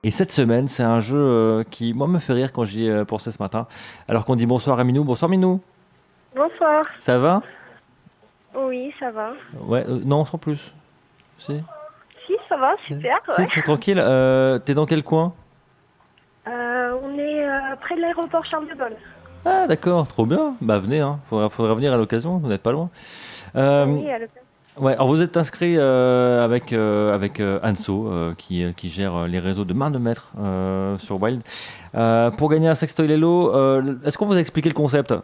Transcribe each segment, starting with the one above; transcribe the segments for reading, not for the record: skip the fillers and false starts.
Et cette semaine, c'est un jeu qui, moi, me fait rire quand j'y ai pensé ce matin. Alors qu'on dit bonsoir à Minou. Bonsoir Minou. Bonsoir. Ça va? Oui, ça va. Ouais, non, sans plus. Si, Si, ça va, super. si, Ouais. t'es tranquille. T'es dans quel coin? On est près de l'aéroport Charles de Gaulle. Ah, d'accord, trop bien. Bah, venez, hein. Faudra venir à l'occasion, vous n'êtes pas loin. Oui, à l'hôtel. Ouais, alors vous êtes inscrit avec Anso, qui gère les réseaux de main de maître sur Wild. Pour gagner un sextoy Lelo, est-ce qu'on vous a expliqué le concept?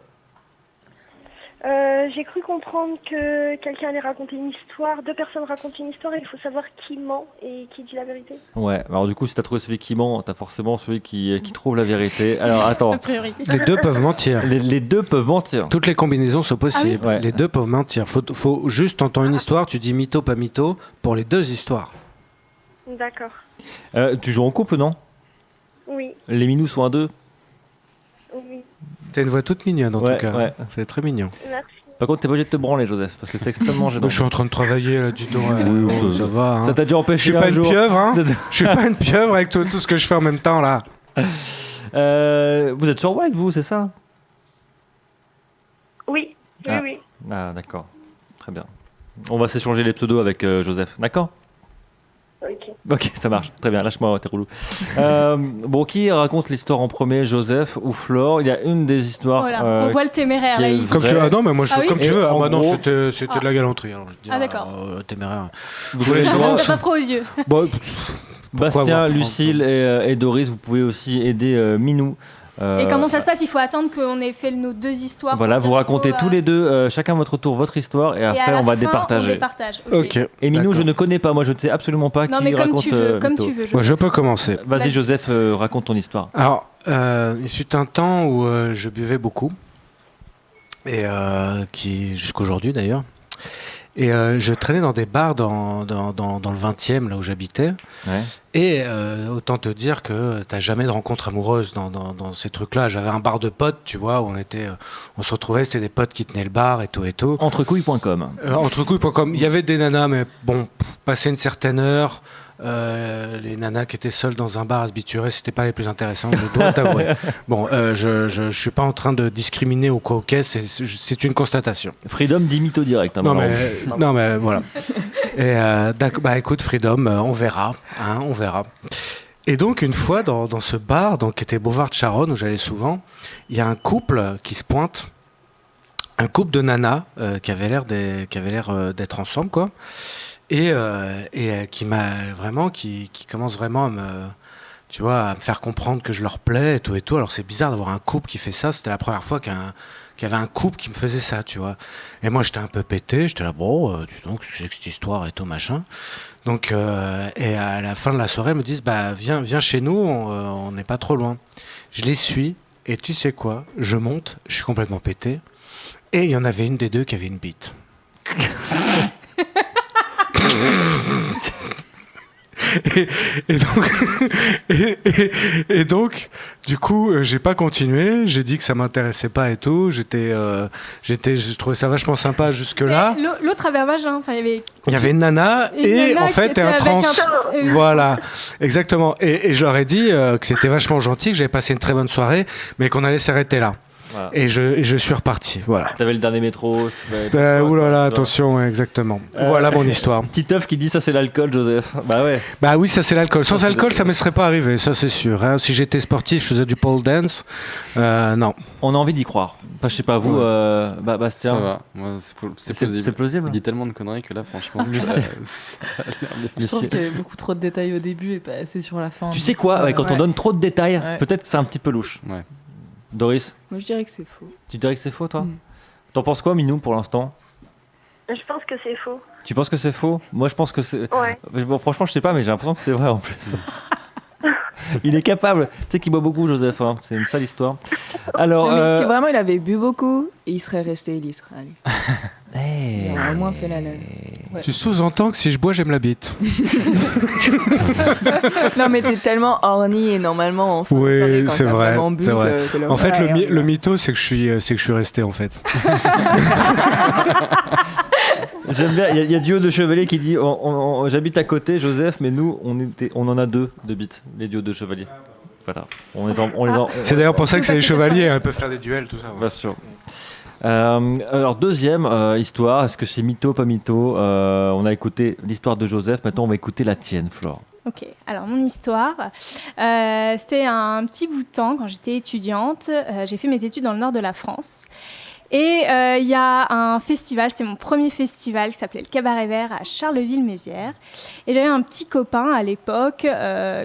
J'ai cru comprendre que quelqu'un allait raconter une histoire, deux personnes racontent une histoire et il faut savoir qui ment et qui dit la vérité. Ouais, alors du coup, si t'as trouvé celui qui ment, t'as forcément celui qui trouve la vérité. Alors attends, Les deux peuvent mentir. les deux peuvent mentir. Toutes les combinaisons sont possibles. Ah oui. Ouais. Les deux peuvent mentir. Faut juste entendre une histoire, tu dis mytho, pas mytho, pour les deux histoires. D'accord. Tu joues en couple, non? Oui, Les minous sont à deux. oui. T'as une voix toute mignonne en Ouais, tout cas. ouais. C'est très mignon. Merci. Par contre, t'es pas obligé de te branler, Joseph, parce que c'est extrêmement gênant. Je suis en train de travailler là, dis donc. Oui, Ça va. Hein. Ça t'a déjà Je empêché suis pas un une jour pieuvre, hein. Je suis pas une pieuvre avec tout ce que je fais en même temps là. Vous êtes sur Wild, vous, c'est ça? Oui, oui, Ah. oui. Ah, d'accord. Très bien. On va s'échanger les pseudos avec Joseph, d'accord? Ok. Ok, ça marche. Très bien, lâche-moi tes roulous. Bon, qui raconte l'histoire en premier, Joseph ou Flore? Il y a une des histoires. Voilà, on voit le téméraire qui là. est il- vrai. Comme tu veux. Ah non, mais moi je Ah fais oui comme tu Et veux. Ah en bah non, gros- c'était de la galanterie. Alors, je veux dire, d'accord. Téméraire. Vous voulez avez le droit- T'as pas froid aux yeux. Bon, Bastien, avoir Lucille et Doris, vous pouvez aussi aider Minou. Et comment ça se passe? Il faut attendre qu'on ait fait nos deux histoires. Voilà, pour vous dire racontez plutôt, tous les deux, chacun votre tour, votre histoire, et et à après la on va fin, départager. On départage. ok. Et Minou, D'accord. je ne connais pas, moi je ne sais absolument pas Non qui mais comme raconte tu veux, comme mytho. tu veux. Moi, je peux commencer. Vas-y Vas-y. Joseph, raconte ton histoire. Alors, il fut un temps où je buvais beaucoup, et qui jusqu'aujourd'hui d'ailleurs. Et je traînais dans des bars dans le 20e, là où j'habitais. Ouais. Et autant te dire que t'as jamais de rencontre amoureuse dans ces trucs-là. J'avais un bar de potes, tu vois, où on se retrouvait, c'était des potes qui tenaient le bar et tout et tout. Entrecouilles.com. Entrecouilles.com, il y avait des nanas, mais bon, passé une certaine heure, les nanas qui étaient seules dans un bar à se biturer, c'était pas les plus intéressantes, je dois t'avouer. Bon, je suis pas en train de discriminer ou quoi, ok, c'est une constatation. Freedom dit mytho direct. Hein, Non mais voilà. Et bah écoute Freedom, on verra, hein, on verra. Et donc une fois dans ce bar, donc qui était Boulevard de Charonne où j'allais souvent, il y a un couple qui se pointe, un couple de nanas qui avait l'air d'être ensemble quoi, et qui commence vraiment à me, tu vois, à me faire comprendre que je leur plais et tout et tout. Alors c'est bizarre d'avoir un couple qui fait ça. C'était la première fois qu'il y avait un couple qui me faisait ça, tu vois. Et moi, j'étais un peu pété. J'étais là, bon, dis donc, c'est que cette histoire et tout, machin. Donc, et à la fin de la soirée, ils me disent, bah, viens chez nous, on n'est pas trop loin. Je les suis, et tu sais quoi? Je monte, je suis complètement pété. Et il y en avait une des deux qui avait une bite. Et donc, du coup, j'ai pas continué. J'ai dit que ça m'intéressait pas et tout. Je trouvais ça vachement sympa jusque-là. Mais l'autre avait un vagin. Enfin, il y avait une nana et en fait un trans. Voilà, exactement. Et je leur ai dit que c'était vachement gentil, que j'avais passé une très bonne soirée, mais qu'on allait s'arrêter là. Voilà. Et je suis reparti. Voilà. T'avais le dernier métro. Oulala, attention, ouais, exactement. Voilà mon histoire. Petit œuf qui dit ça c'est l'alcool, Joseph. Bah ouais. Bah oui, ça c'est l'alcool. Sans alcool, ça me serait pas arrivé, ça c'est sûr. Hein. Si j'étais sportif, je faisais du pole dance. Non. On a envie d'y croire. Bah, je sais pas vous, Bastien. Ça va. Moi, c'est plausible. C'est plausible. Il dit tellement de conneries que là, franchement. Je trouve qu'il y avait beaucoup trop de détails au début et pas assez sur la fin. Tu sais quoi, quand on donne trop de détails, peut-être que c'est un petit peu louche. Ouais. Doris? Moi je dirais que c'est faux. Tu dirais que c'est faux toi? T'en penses quoi Minou pour l'instant? Je pense que c'est faux. Tu penses que c'est faux? Moi je pense que c'est... Ouais. Bon, franchement je sais pas mais j'ai l'impression que c'est vrai en plus. Il est capable. Tu sais qu'il boit beaucoup Joseph, hein. C'est une sale histoire. Alors, non, mais si vraiment il avait bu beaucoup, il serait resté illustre. Allez. Hey. Il aurait au moins fait la lèvre. Ouais. Tu sous-entends que si je bois, j'aime la bite. Non mais t'es tellement horny et normalement en fin oui, de soirée, quand c'est vrai. Bu, c'est vrai. là, en fait, le mytho, c'est que je suis resté en fait. J'aime bien. Il y a duo de chevaliers qui dit j'habite à côté, Joseph, mais nous, on en a 2 de bits, les duos de chevaliers. Voilà. C'est d'ailleurs pour ça que c'est les chevaliers, ils peuvent faire des duels, tout ça. Ouais. Bien sûr. Alors, deuxième histoire, est-ce que c'est mytho, pas mytho on a écouté l'histoire de Joseph, maintenant on va écouter la tienne, Flore. Ok, alors mon histoire, c'était un petit bout de temps quand j'étais étudiante. J'ai fait mes études dans le nord de la France. Et il y a un festival, c'était mon premier festival qui s'appelait le Cabaret Vert à Charleville-Mézières. Et j'avais un petit copain à l'époque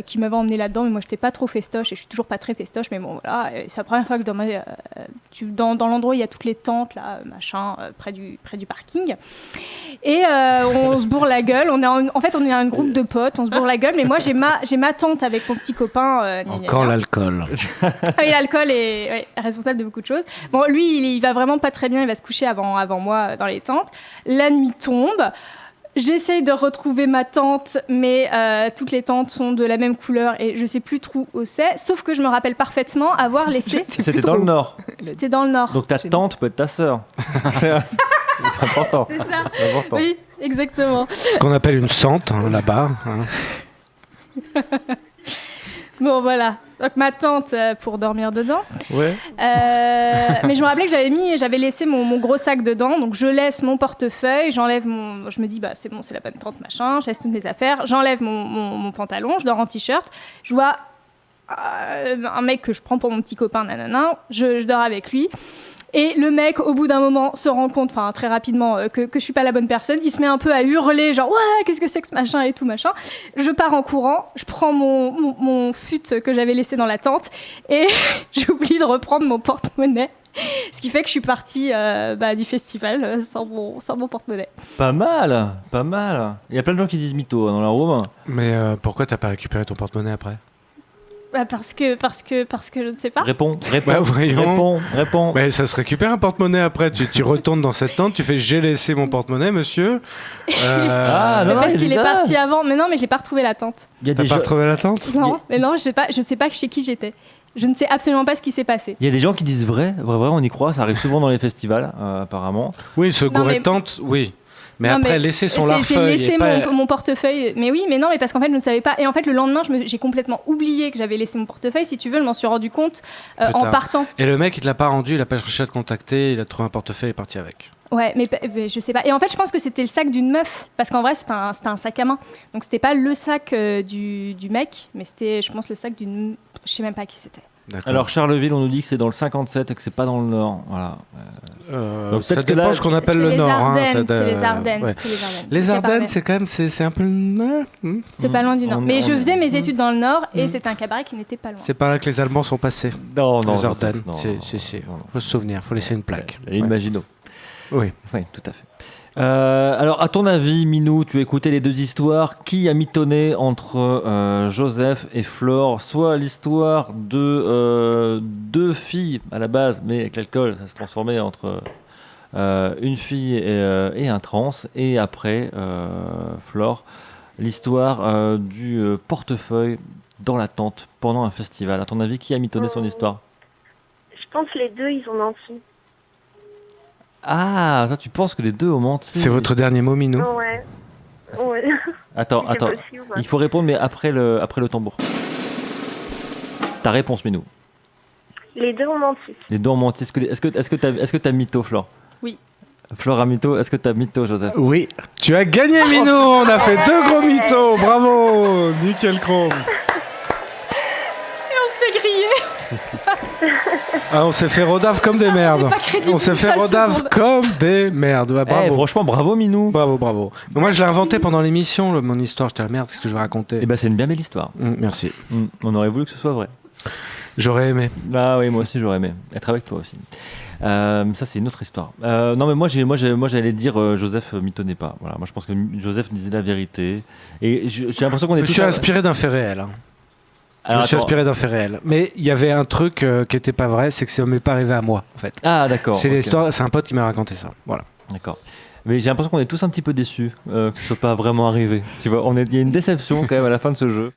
qui m'avait emmené là-dedans, mais moi je n'étais pas trop festoche et je suis toujours pas très festoche, mais bon voilà, c'est la première fois que dans l'endroit où il y a toutes les tentes, là, machin, près du parking. Et on se bourre la gueule, en fait on est un groupe de potes, on se bourre la gueule, mais moi j'ai ma tante avec mon petit copain. Encore l'alcool. Oui, l'alcool est responsable de beaucoup de choses. Bon, lui, il va vraiment pas très bien, il va se coucher avant moi dans les tentes. La nuit tombe. J'essaye de retrouver ma tante, mais toutes les tentes sont de la même couleur et je sais plus trop où c'est. Sauf que je me rappelle parfaitement avoir laissé. C'était dans le nord. C'était dans le nord. Donc ta tante peut être ta sœur. C'est important. C'est ça. C'est important. Oui, exactement. Ce qu'on appelle une sente là-bas. Hein. Bon, voilà. Donc ma tante pour dormir dedans. Ouais. Mais je me rappelais que j'avais laissé mon gros sac dedans. Donc je laisse mon portefeuille, je me dis bah c'est bon, c'est la bonne tante machin. Je laisse toutes mes affaires, j'enlève mon pantalon, je dors en t-shirt. Je vois un mec que je prends pour mon petit copain, nanana. Je dors avec lui. Et le mec, au bout d'un moment, se rend compte, très rapidement, que je suis pas la bonne personne. Il se met un peu à hurler, genre ouais, qu'est-ce que c'est que ce machin et tout machin. Je pars en courant, je prends mon fut que j'avais laissé dans la tente et j'oublie de reprendre mon porte-monnaie. Ce qui fait que je suis partie du festival sans mon porte-monnaie. Pas mal, pas mal. Il y a plein de gens qui disent mytho dans la room. Mais pourquoi t'as pas récupéré ton porte-monnaie après ? Parce que je ne sais pas. Réponds. Bah, voyons. Réponds. Mais ça se récupère un porte-monnaie après. Tu retournes dans cette tente, tu fais j'ai laissé mon porte-monnaie, monsieur. Ah non, parce qu'il est parti avant. Mais non, mais j'ai pas retrouvé la tente. T'as pas retrouvé la tente ? Non, mais non, je sais pas chez qui j'étais. Je ne sais absolument pas ce qui s'est passé. Il y a des gens qui disent vrai, on y croit, ça arrive souvent dans les festivals, apparemment. Oui, se gourer de tente, oui. Mais non, après, laisser son larfeuille. J'ai laissé mon portefeuille. Mais oui, mais non, mais parce qu'en fait, je ne savais pas. Et en fait, le lendemain, j'ai complètement oublié que j'avais laissé mon portefeuille. Si tu veux, je m'en suis rendu compte en partant. Et le mec, il te l'a pas rendu, il a pas cherché à te contacter, il a trouvé un portefeuille et est parti avec. Ouais, mais je sais pas. Et en fait, je pense que c'était le sac d'une meuf. Parce qu'en vrai, c'était un sac à main. Donc, c'était pas le sac du mec, mais c'était, je pense, le sac d'une. Je sais même pas qui c'était. D'accord. Alors Charleville, on nous dit que c'est dans le 57 et que c'est pas dans le Nord. Voilà. Donc ça dépend ce qu'on appelle le Nord. C'est les Ardennes. Ouais. Les Ardennes, c'est quand même, c'est un peu. C'est pas loin du Nord. Mais je faisais mes études dans le Nord et c'était un cabaret qui n'était pas loin. C'est par là que les Allemands sont passés. Non, les Ardennes. non. Faut se souvenir, faut laisser une plaque. Et une Maginot. Oui. Oui, tout à fait. Alors, à ton avis, Minou, tu as écouté les 2 histoires. Qui a mitonné entre Joseph et Flore ? Soit l'histoire de 2 filles à la base, mais avec l'alcool, ça se transformait entre une fille et un trans. Et après, Flore, l'histoire du portefeuille dans la tente pendant un festival. À ton avis, qui a mitonné son histoire ? Je pense que les 2, ils ont menti. Ah, toi, tu penses que les 2 ont menti. C'est votre dernier mot, Minou ? Ouais. Attends. Possible, Il faut répondre, mais après le tambour. Ta réponse, Minou. Les 2 ont menti. Les 2 ont menti. Est-ce que t'as mytho, Flore ? Oui. Flore a mytho. Est-ce que t'as mytho, Joseph ? Oui. Tu as gagné, Minou. On a fait 2 gros mythos. Bravo. Nickel chrome. Et on se fait griller. Ah, on s'est fait rodave comme des merdes. On s'est fait rodave comme des merdes. Bah, bravo. Franchement, bravo, Minou. Bravo. Mais moi, je l'ai inventé pendant l'émission, mon histoire. J'étais la merde, qu'est-ce que je vais raconter ? Eh ben, c'est une bien belle histoire. Merci. On aurait voulu que ce soit vrai. J'aurais aimé. Ah oui, moi aussi, j'aurais aimé être avec toi aussi. Ça, c'est une autre histoire. Non, mais moi, j'allais dire Joseph mitonnait pas. Voilà, moi, je pense que Joseph disait la vérité. Et j'ai l'impression qu'on est. Je me suis inspiré d'un fait réel. Je me suis inspiré d'un fait réel. Mais il y avait un truc qui était pas vrai, c'est que ça m'est pas arrivé à moi, en fait. Ah, d'accord. C'est l'histoire. C'est un pote qui m'a raconté ça. Voilà. D'accord. Mais j'ai l'impression qu'on est tous un petit peu déçus que ce soit pas vraiment arrivé. Tu vois, il y a une déception quand même à la fin de ce jeu.